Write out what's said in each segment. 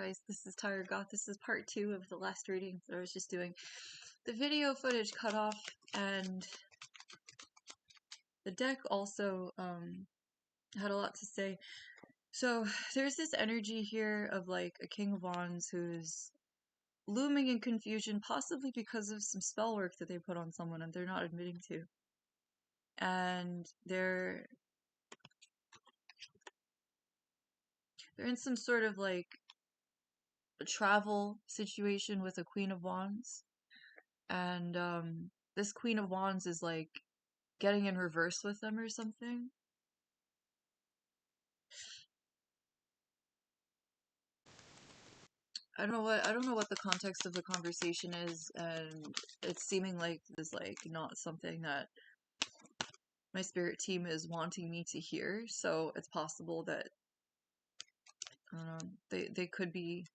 guys, this is tiredg0th. This is part 2 of the last reading that I was just doing. The video footage cut off, and the deck also had a lot to say. So there's this energy here of like a King of Wands who's looming in confusion, possibly because of some spell work that they put on someone and they're not admitting to. And they're in some sort of like a travel situation with a Queen of Wands. And this Queen of Wands is like getting in reverse with them or something. I don't know what the context of the conversation is, and it's seeming like this is like not something that my spirit team is wanting me to hear, so it's possible that they could be.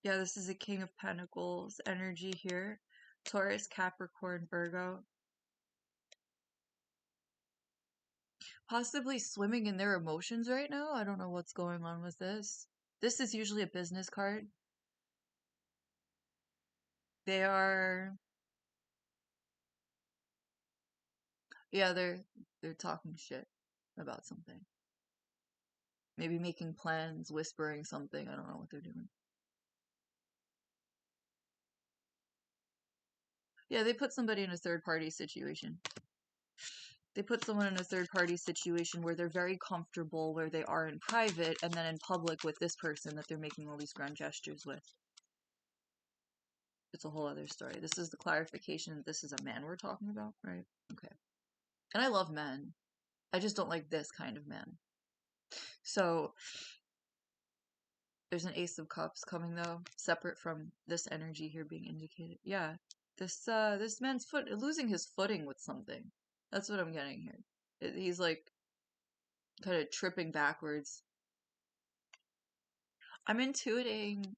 Yeah, this is a King of Pentacles energy here. Taurus, Capricorn, Virgo. Possibly swimming in their emotions right now. I don't know what's going on with this. This is usually a business card. They are, yeah, they're talking shit about something. Maybe making plans, whispering something. I don't know what they're doing. Yeah, they put somebody in a third party situation. They put someone in a third party situation where they're very comfortable where they are in private, and then in public with this person that they're making all these grand gestures with. It's a whole other story. This is the clarification. This is a man we're talking about, right? Okay. And I love men. I just don't like this kind of man. So there's an Ace of Cups coming though, separate from this energy here being indicated. Yeah. This man's losing his footing with something. That's what I'm getting here. He's like kind of tripping backwards. I'm intuiting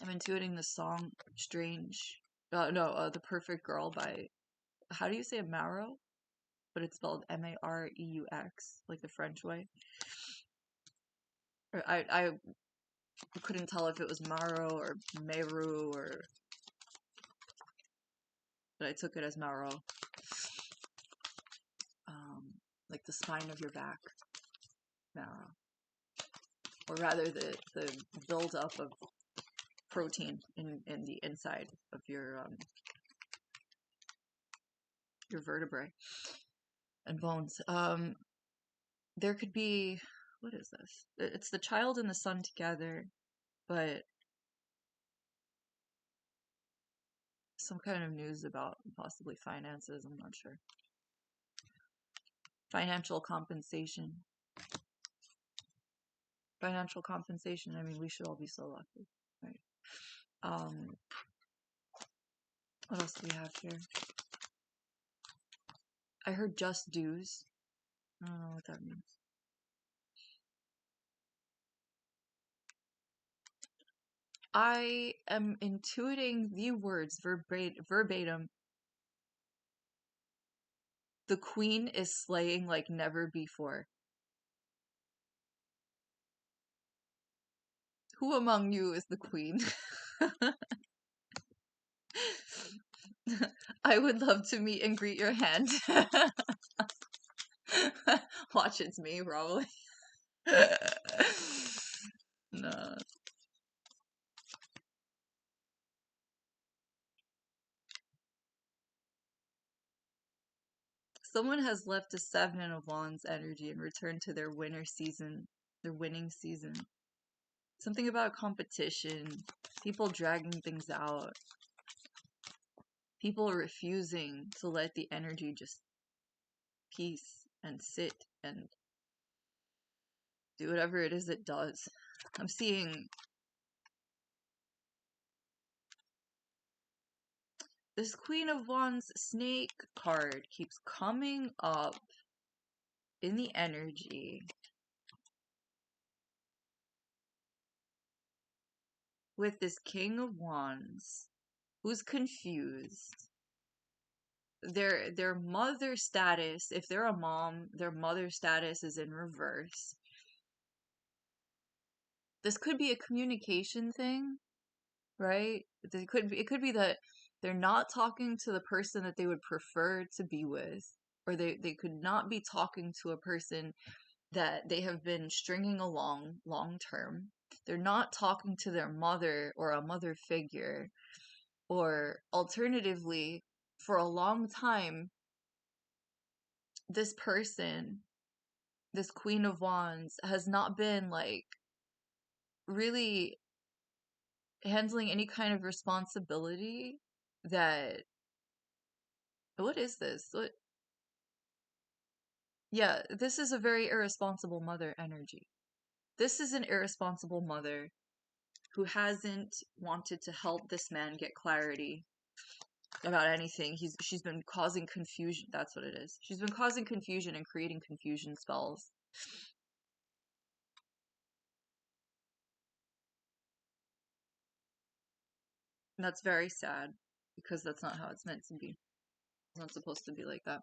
the song Strange. The Perfect Girl by, how do you say it, Maro? But it's spelled M-A-R-E-U-X, like the French way. I couldn't tell if it was Maro or Meru, but I took it as Maro. Like the spine of your back, marrow. Or rather the buildup of protein in the inside of your vertebrae and bones. There could be, what is this? It's the child and the son together, but some kind of news about possibly finances, I'm not sure. Financial compensation. Financial compensation, I mean, we should all be so lucky, right? What else do we have here? I heard just dues. I don't know what that means. I am intuiting the words verbatim. The queen is slaying like never before. Who among you is the queen? I would love to meet and greet your hand. Watch, it's me, probably. No. Someone has left a Seven of Wands energy and returned to their winning season. Something about competition, people dragging things out, people refusing to let the energy just peace and sit and do whatever it is it does. I'm seeing this Queen of Wands snake card keeps coming up in the energy with this King of Wands who's confused. Their mother status, if they're a mom, their mother status is in reverse. This could be a communication thing, right? It could be that they're not talking to the person that they would prefer to be with, or they could not be talking to a person that they have been stringing along long term. They're not talking to their mother or a mother figure, or alternatively, for a long time, this person, this Queen of Wands, has not been like really handling any kind of responsibility that what is this? What Yeah, this is a very irresponsible mother energy. This is an irresponsible mother who hasn't wanted to help this man get clarity about anything. She's been causing confusion. That's what it is. She's been causing confusion and creating confusion spells. And that's very sad because that's not how it's meant to be. It's not supposed to be like that.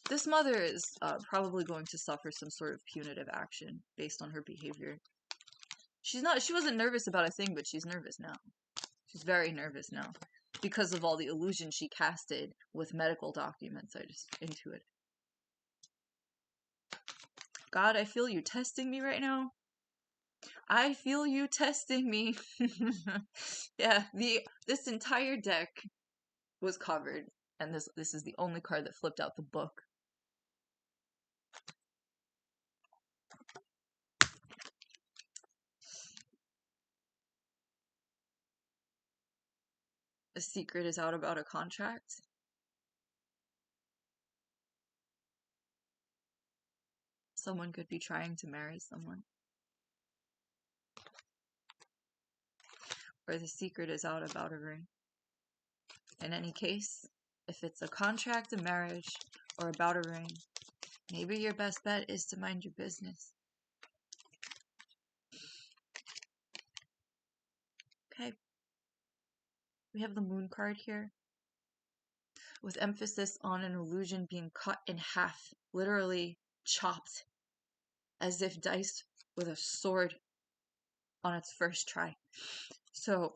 This mother is probably going to suffer some sort of punitive action based on her behavior. She wasn't nervous about a thing, but she's nervous now. She's very nervous now because of all the illusion she casted with medical documents. I just intuit. God, I feel you testing me right now. I feel you testing me. Yeah, this entire deck was covered, and this is the only card that flipped out the book. A secret is out about a contract. Someone could be trying to marry someone. Or the secret is out about a ring. In any case, if it's a contract, a marriage, or about a ring, maybe your best bet is to mind your business. Okay. We have the moon card here, with emphasis on an illusion being cut in half, literally chopped, as if diced with a sword on its first try. So,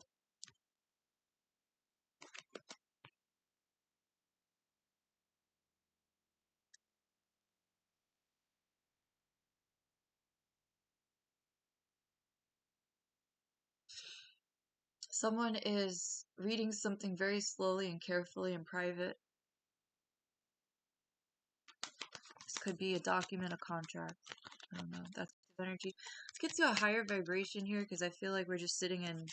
someone is reading something very slowly and carefully in private. This could be a document, a contract. I don't know. That's energy. Let's get to a higher vibration here because I feel like we're just sitting in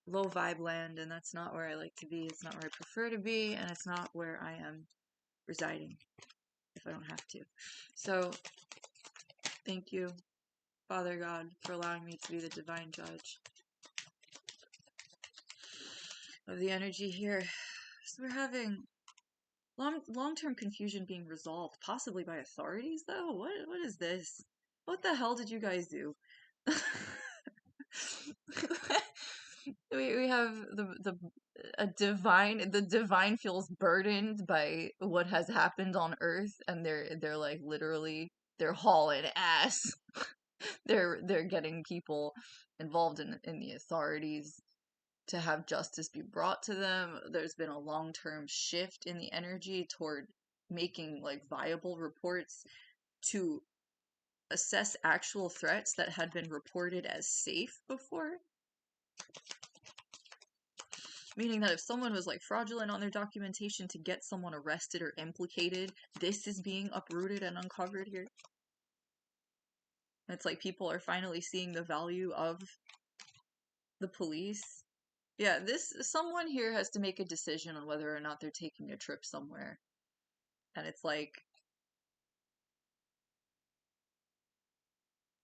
low vibe land, and that's not where I like to be. It's not where I prefer to be, and it's not where I am residing if I don't have to. So, thank you, Father God, for allowing me to be the divine judge of the energy here. So we're having long-term confusion being resolved, possibly by authorities, though? What is this? What the hell did you guys do? we have the divine feels burdened by what has happened on Earth, and they're like literally they're hauling ass. they're getting people involved in the authorities to have justice be brought to them. There's been a long-term shift in the energy toward making like viable reports to assess actual threats that had been reported as safe before. Meaning that if someone was like fraudulent on their documentation to get someone arrested or implicated, this is being uprooted and uncovered here. It's like people are finally seeing the value of the police. Yeah, someone here has to make a decision on whether or not they're taking a trip somewhere. And it's like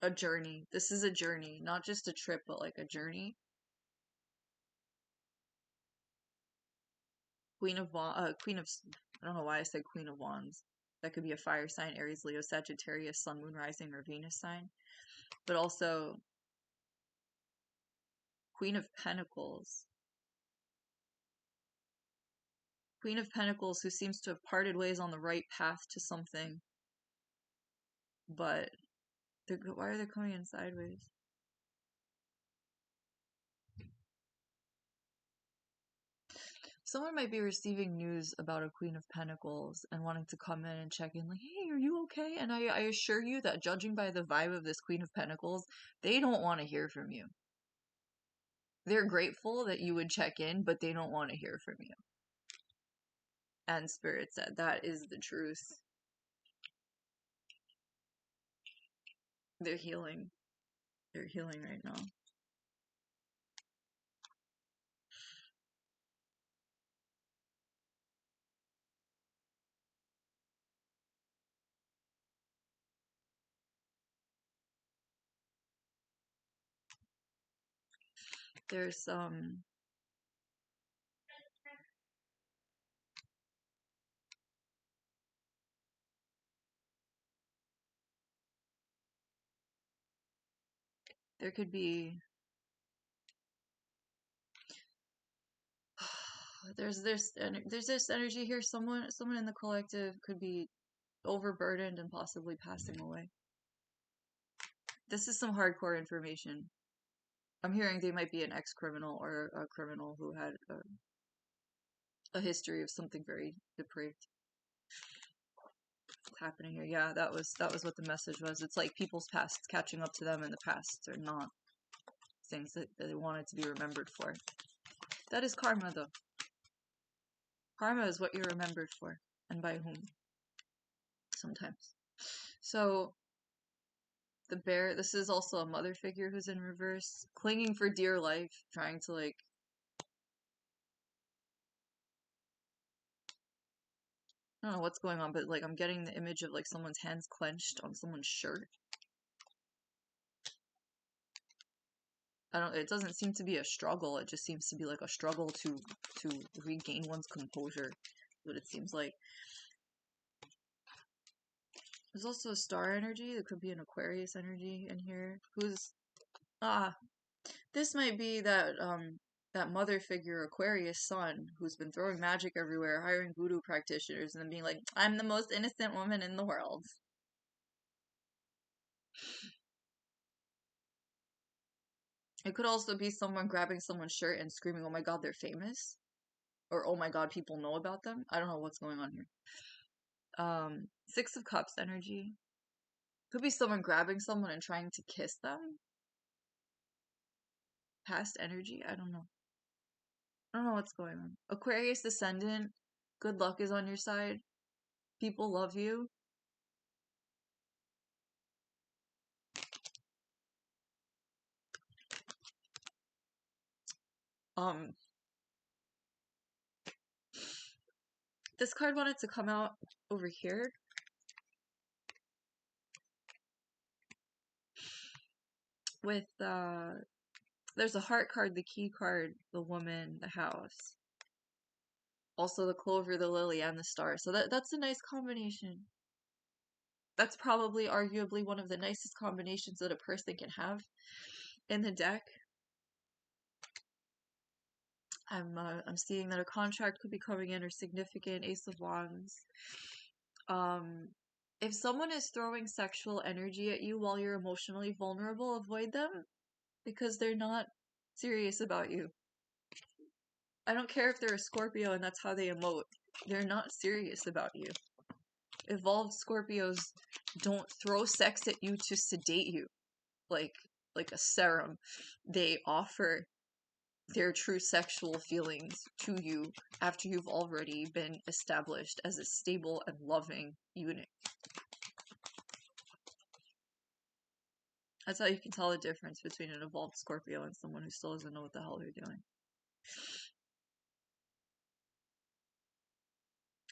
a journey. This is a journey, not just a trip, but like a journey. Queen of I don't know why I said Queen of Wands. That could be a fire sign, Aries, Leo, Sagittarius, Sun, Moon, Rising, or Venus sign. But also Queen of Pentacles. Queen of Pentacles who seems to have parted ways on the right path to something. But why are they coming in sideways? Someone might be receiving news about a Queen of Pentacles and wanting to come in and check in, like, hey, are you okay? And I assure you that judging by the vibe of this Queen of Pentacles, they don't want to hear from you. They're grateful that you would check in, but they don't want to hear from you. And Spirit said, that is the truth. They're healing. They're healing right now. There's there could be there's this energy here. Someone in the collective could be overburdened and possibly passing away. This is some hardcore information. I'm hearing they might be an ex-criminal or a criminal who had a history of something very depraved happening here. Yeah, that was what the message was. It's like people's past catching up to them, and the past are not things that they wanted to be remembered for. That is karma, though. Karma is what you're remembered for, and by whom. Sometimes. So the bear, this is also a mother figure who's in reverse, clinging for dear life, trying to like I don't know what's going on, but like I'm getting the image of like someone's hands clenched on someone's shirt. It doesn't seem to be a struggle, it just seems to be like a struggle to regain one's composure, what it seems like. There's also a star energy, there could be an Aquarius energy in here, who's this might be that mother figure Aquarius sun who's been throwing magic everywhere, hiring voodoo practitioners, and then being like, I'm the most innocent woman in the world. It could also be someone grabbing someone's shirt and screaming, oh my god, they're famous. Or oh my god, people know about them. I don't know what's going on here. Six of Cups energy. Could be someone grabbing someone and trying to kiss them. Past energy, I don't know. I don't know what's going on. Aquarius Ascendant, good luck is on your side. People love you. This card wanted to come out over here. With, there's a heart card, the key card, the woman, the house. Also the clover, the lily, and the star. So that's a nice combination. That's probably arguably one of the nicest combinations that a person can have in the deck. I'm seeing that a contract could be coming in or significant. Ace of Wands. If someone is throwing sexual energy at you while you're emotionally vulnerable, avoid them because they're not serious about you. I don't care if they're a Scorpio and that's how they emote. They're not serious about you. Evolved Scorpios don't throw sex at you to sedate you like a serum. They offer their true sexual feelings to you after you've already been established as a stable and loving unit. That's how you can tell the difference between an evolved Scorpio and someone who still doesn't know what the hell they're doing.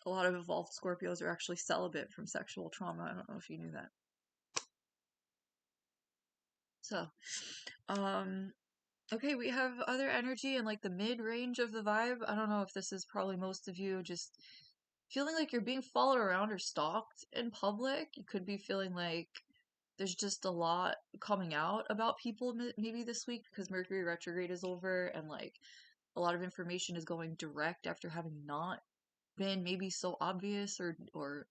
A lot of evolved Scorpios are actually celibate from sexual trauma. I don't know if you knew that. So, okay, we have other energy in like the mid-range of the vibe. I don't know if this is probably most of you just feeling like you're being followed around or stalked in public. You could be feeling like there's just a lot coming out about people maybe this week because Mercury retrograde is over and like a lot of information is going direct after having not been maybe so obvious or